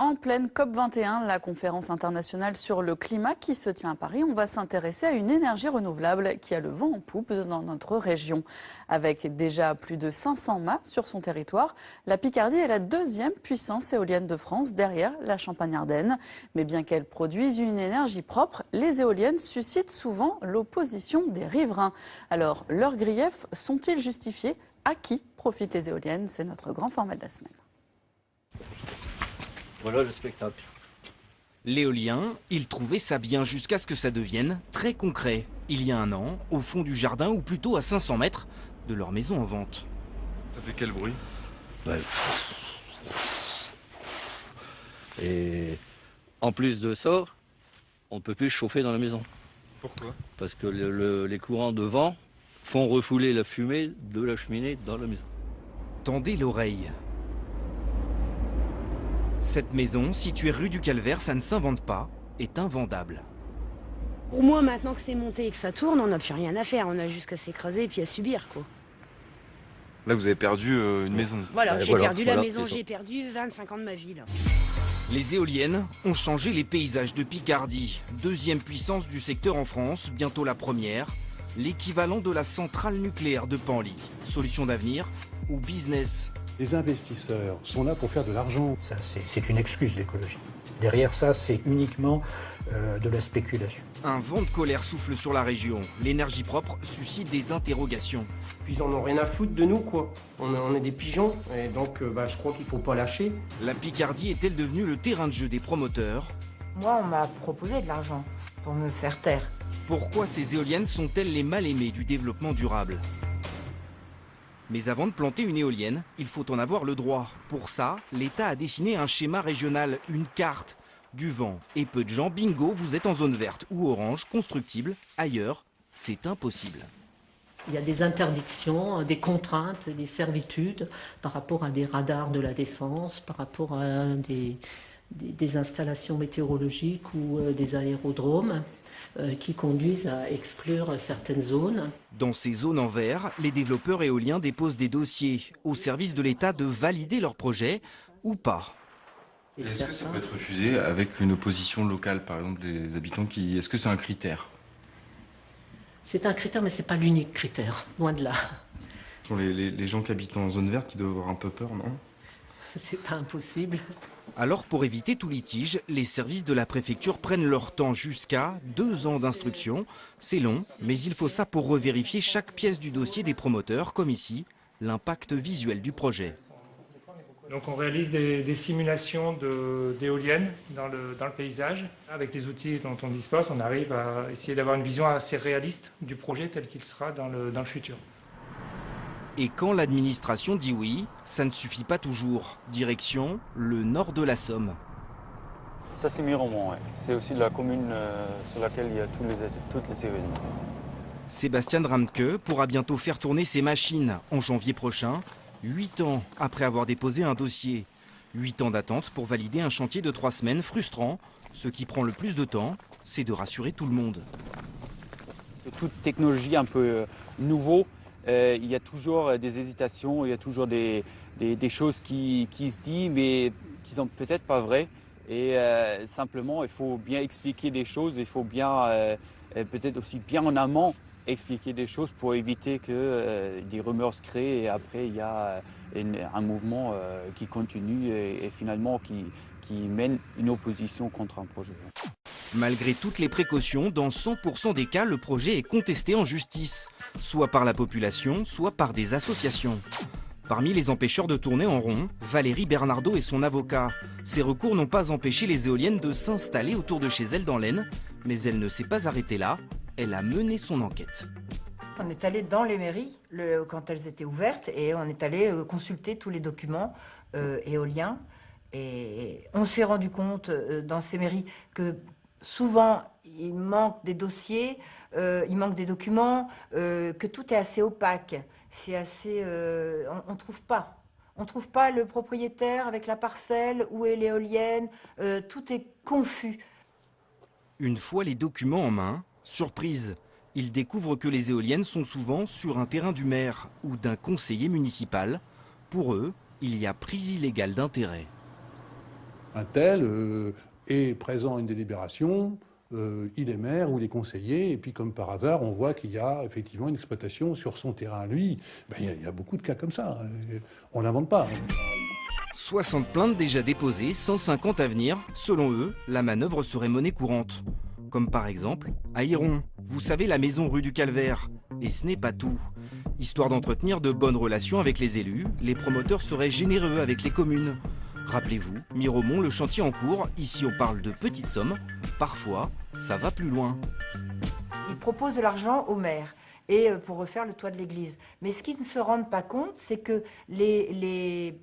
En pleine COP21, la conférence internationale sur le climat qui se tient à Paris, on va s'intéresser à une énergie renouvelable qui a le vent en poupe dans notre région. Avec déjà plus de 500 mâts sur son territoire, la Picardie est la deuxième puissance éolienne de France derrière la Champagne-Ardenne. Mais bien qu'elles produisent une énergie propre, les éoliennes suscitent souvent l'opposition des riverains. Alors, leurs griefs sont-ils justifiés? À qui profitent les éoliennes? C'est notre grand format de la semaine. Voilà le spectacle. L'éolien, il trouvait ça bien jusqu'à ce que ça devienne très concret. Il y a un an, au fond du jardin, ou plutôt à 500 mètres de leur maison en vente. Ça fait quel bruit? Et en plus de ça, on ne peut plus chauffer dans la maison. Pourquoi? Parce que les courants de vent font refouler la fumée de la cheminée dans la maison. Tendez l'oreille. Cette maison, située rue du Calvaire, ça ne s'invente pas, est invendable. Pour moi, maintenant que c'est monté et que ça tourne, on n'a plus rien à faire. On a juste qu'à s'écraser et puis à subir, quoi. Là, vous avez perdu une maison. Voilà, j'ai perdu la maison, c'est ça. j'ai perdu 25 ans de ma vie, là. Les éoliennes ont changé les paysages de Picardie. Deuxième puissance du secteur en France, bientôt la première. L'équivalent de la centrale nucléaire de Penly. Solution d'avenir ou business? Les investisseurs sont là pour faire de l'argent. Ça, c'est une excuse d'écologie. Derrière ça, c'est uniquement de la spéculation. Un vent de colère souffle sur la région. L'énergie propre suscite des interrogations. Puis ils en ont rien à foutre de nous, quoi. On est des pigeons, et donc je crois qu'il faut pas lâcher. La Picardie est-elle devenue le terrain de jeu des promoteurs? Moi, on m'a proposé de l'argent pour me faire taire. Pourquoi ces éoliennes sont-elles les mal-aimées du développement durable? Mais avant de planter une éolienne, il faut en avoir le droit. Pour ça, l'État a dessiné un schéma régional, une carte du vent. Et peu de gens, bingo, vous êtes en zone verte ou orange, constructible. Ailleurs, c'est impossible. Il y a des interdictions, des contraintes, des servitudes par rapport à des radars de la défense, par rapport à des installations météorologiques ou des aérodromes qui conduisent à exclure certaines zones. Dans ces zones en vert, les développeurs éoliens déposent des dossiers au service de l'État de valider leur projet ou pas. Est-ce que ça peut être refusé avec une opposition locale, par exemple les habitants qui... Est-ce que c'est un critère? C'est un critère, mais ce n'est pas l'unique critère, loin de là. Ce sont les gens qui habitent en zone verte qui doivent avoir un peu peur, non? C'est pas impossible. Alors pour éviter tout litige, les services de la préfecture prennent leur temps jusqu'à 2 ans d'instruction. C'est long, mais il faut ça pour revérifier chaque pièce du dossier des promoteurs, comme ici, l'impact visuel du projet. Donc on réalise des simulations d'éoliennes dans le paysage. Avec les outils dont on dispose, on arrive à essayer d'avoir une vision assez réaliste du projet tel qu'il sera dans le futur. Et quand l'administration dit oui, ça ne suffit pas toujours. Direction, le nord de la Somme. Ça c'est Miromont, ouais. C'est aussi la commune sur laquelle il y a toutes les événements. Sébastien Ramke pourra bientôt faire tourner ses machines en janvier prochain, 8 ans après avoir déposé un dossier. 8 ans d'attente pour valider un chantier de 3 semaines frustrant. Ce qui prend le plus de temps, c'est de rassurer tout le monde. C'est toute technologie un peu nouveau. Il y a toujours des hésitations, il y a toujours des choses qui se disent mais qui sont peut-être pas vraies. Et simplement, il faut bien expliquer des choses, il faut bien, peut-être aussi bien en amont, expliquer des choses pour éviter que des rumeurs se créent et après il y a un mouvement qui continue et finalement qui mène une opposition contre un projet. Malgré toutes les précautions, dans 100% des cas, le projet est contesté en justice, soit par la population, soit par des associations. Parmi les empêcheurs de tourner en rond, Valérie Bernardo et son avocat. Ces recours n'ont pas empêché les éoliennes de s'installer autour de chez elle dans l'Aisne, mais elle ne s'est pas arrêtée là, elle a mené son enquête. On est allé dans les mairies quand elles étaient ouvertes et on est allé consulter tous les documents éoliens. Et on s'est rendu compte dans ces mairies que souvent il manque des dossiers, il manque des documents, que tout est assez opaque. C'est assez, on trouve pas. On trouve pas le propriétaire avec la parcelle, où est l'éolienne, tout est confus. Une fois les documents en main, surprise, ils découvrent que les éoliennes sont souvent sur un terrain du maire ou d'un conseiller municipal. Pour eux, il y a prise illégale d'intérêt. un tel est présent à une délibération, il est maire ou il est conseiller, et puis comme par hasard, on voit qu'il y a effectivement une exploitation sur son terrain, lui. Il y a beaucoup de cas comme ça, on n'invente pas. 60 plaintes déjà déposées, 150 à venir. Selon eux, la manœuvre serait monnaie courante. Comme par exemple, à Iron, vous savez, la maison rue du Calvaire. Et ce n'est pas tout. Histoire d'entretenir de bonnes relations avec les élus, les promoteurs seraient généreux avec les communes. Rappelez-vous, Miromont, le chantier en cours, ici on parle de petites sommes. Parfois, ça va plus loin. Ils proposent de l'argent au maire et pour refaire le toit de l'église. Mais ce qu'ils ne se rendent pas compte, c'est que les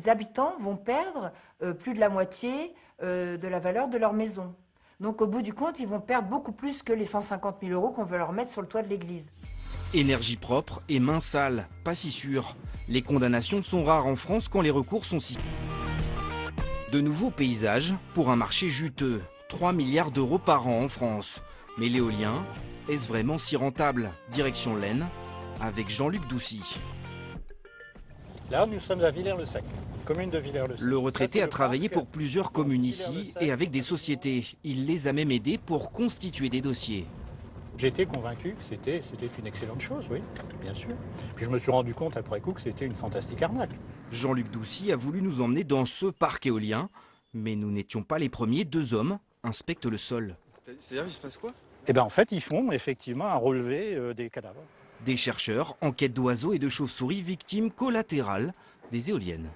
habitants vont perdre plus de la moitié de la valeur de leur maison. Donc au bout du compte, ils vont perdre beaucoup plus que les 150 000 € qu'on veut leur mettre sur le toit de l'église. Énergie propre et main sale, pas si sûr. Les condamnations sont rares en France quand les recours sont si... De nouveaux paysages pour un marché juteux. 3 milliards d'euros par an en France. Mais l'éolien, est-ce vraiment si rentable? Direction l'Aisne, avec Jean-Luc Doucy. Là, nous sommes à Villers-le-Sec, commune de Villers-le-Sec. Le retraité a travaillé pour plusieurs communes ici et avec des sociétés. Il les a même aidés pour constituer des dossiers. J'étais convaincu que c'était une excellente chose, oui, bien sûr. Puis je me suis rendu compte après coup que c'était une fantastique arnaque. Jean-Luc Doucy a voulu nous emmener dans ce parc éolien, mais nous n'étions pas les premiers. 2 hommes inspectent le sol. C'est-à-dire, il se passe quoi? Eh bien, en fait, ils font effectivement un relevé des cadavres. Des chercheurs, en quête d'oiseaux et de chauves-souris, victimes collatérales des éoliennes.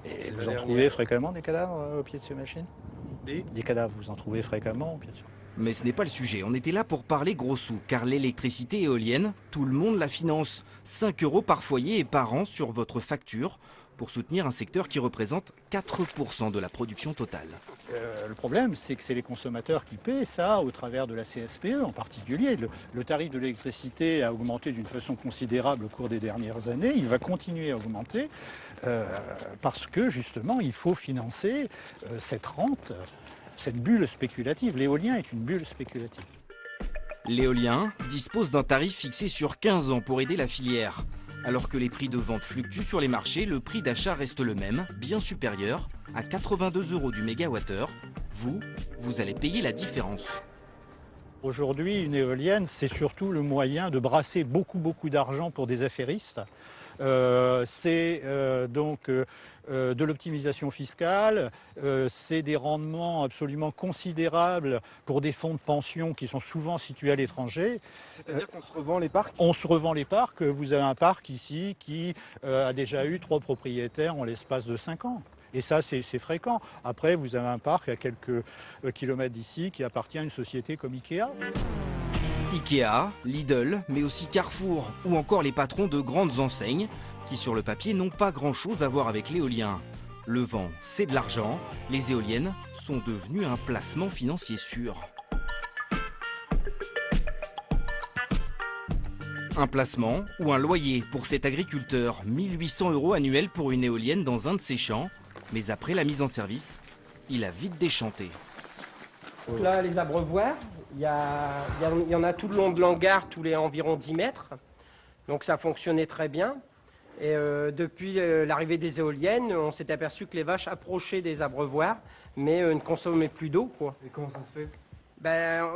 Et vous en trouvez fréquemment des cadavres au pied de ces machines? Des cadavres, vous en trouvez fréquemment au pied de ces... Mais ce n'est pas le sujet, on était là pour parler gros sous, car l'électricité éolienne, tout le monde la finance. 5 € par foyer et par an sur votre facture, pour soutenir un secteur qui représente 4% de la production totale. Le problème, c'est que c'est les consommateurs qui paient ça au travers de la CSPE en particulier. Le tarif de l'électricité a augmenté d'une façon considérable au cours des dernières années. Il va continuer à augmenter parce que justement, il faut financer cette rente, cette bulle spéculative. L'éolien est une bulle spéculative. L'éolien dispose d'un tarif fixé sur 15 ans pour aider la filière. Alors que les prix de vente fluctuent sur les marchés, le prix d'achat reste le même, bien supérieur, à 82 € du mégawattheure. Vous allez payer la différence. Aujourd'hui, une éolienne, c'est surtout le moyen de brasser beaucoup d'argent pour des affairistes. C'est donc de l'optimisation fiscale, c'est des rendements absolument considérables pour des fonds de pension qui sont souvent situés à l'étranger. C'est-à-dire qu'on se revend les parcs? On se revend les parcs. Vous avez un parc ici qui a déjà eu 3 propriétaires en l'espace de 5 ans. Et ça, c'est fréquent. Après, vous avez un parc à quelques kilomètres d'ici qui appartient à une société comme Ikea. Ikea, Lidl, mais aussi Carrefour, ou encore les patrons de grandes enseignes, qui sur le papier n'ont pas grand-chose à voir avec l'éolien. Le vent, c'est de l'argent, les éoliennes sont devenues un placement financier sûr. Un placement ou un loyer pour cet agriculteur, 1 800 € annuels pour une éolienne dans un de ses champs. Mais après la mise en service, il a vite déchanté. Là, les abreuvoirs, il y en a tout le long de l'hangar, tous les environ 10 mètres. Donc ça fonctionnait très bien. Et depuis l'arrivée des éoliennes, on s'est aperçu que les vaches approchaient des abreuvoirs, mais ne consommaient plus d'eau, quoi. Et comment ça se fait?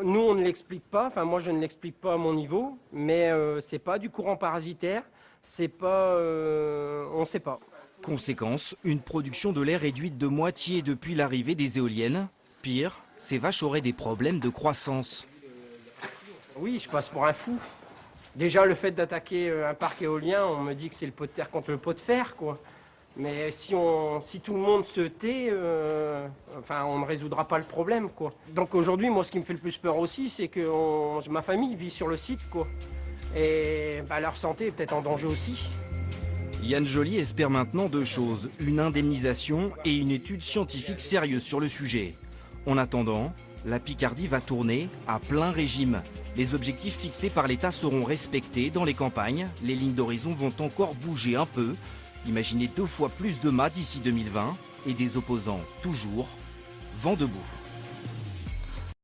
Nous, on ne l'explique pas, enfin moi je ne l'explique pas à mon niveau, mais c'est pas du courant parasitaire, c'est pas... on ne sait pas. Conséquence, une production de lait réduite de moitié depuis l'arrivée des éoliennes. Pire, ces vaches auraient des problèmes de croissance. Oui, je passe pour un fou. Déjà, le fait d'attaquer un parc éolien, on me dit que c'est le pot de terre contre le pot de fer, quoi. Mais si tout le monde se tait, on ne résoudra pas le problème, quoi. Donc aujourd'hui, moi, ce qui me fait le plus peur aussi, c'est que ma famille vit sur le site, quoi. Et leur santé est peut-être en danger aussi. Yann Joly espère maintenant 2 choses, une indemnisation et une étude scientifique sérieuse sur le sujet. En attendant, la Picardie va tourner à plein régime. Les objectifs fixés par l'État seront respectés dans les campagnes. Les lignes d'horizon vont encore bouger un peu. Imaginez 2 fois plus de mâts d'ici 2020 et des opposants toujours vent debout.